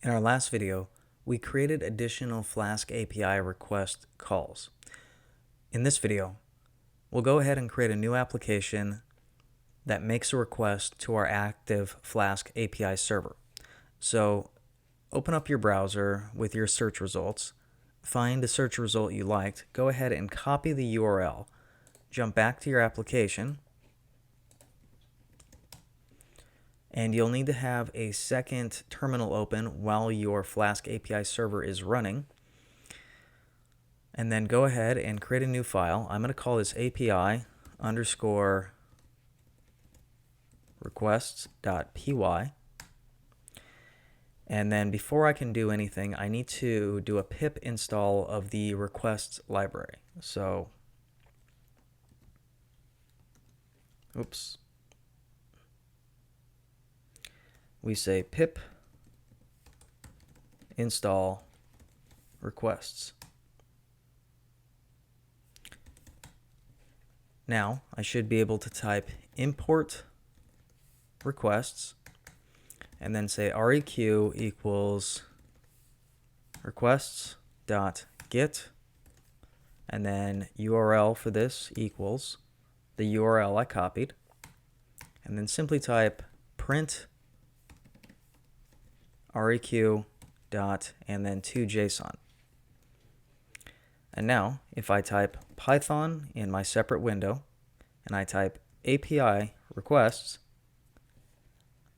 In our last video, we created additional Flask API request calls. In this video, we'll go ahead and create a new application that makes a request to our active Flask API server. So open up your browser with your search results, find the search result you liked, go ahead and copy the URL, jump back to your application, and you'll need to have a second terminal open while your Flask API server is running. And then go ahead and create a new file. I'm going to call this API underscore requests.py. And then before I can do anything, I need to do a pip install of the requests library. So, we say pip install requests. Now I should be able to type import requests and then say req equals requests.get, and then URL for this equals the URL I copied, and then simply type print req dot and then to JSON. And now if I type Python in my separate window and I type API requests,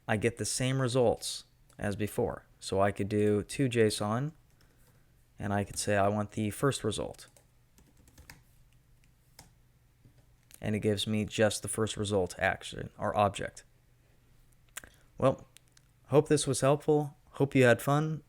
I get the same results as before. So I could do to JSON and I could say I want the first result, and it gives me just the first result action or object. Well, hope this was helpful. Hope you had fun.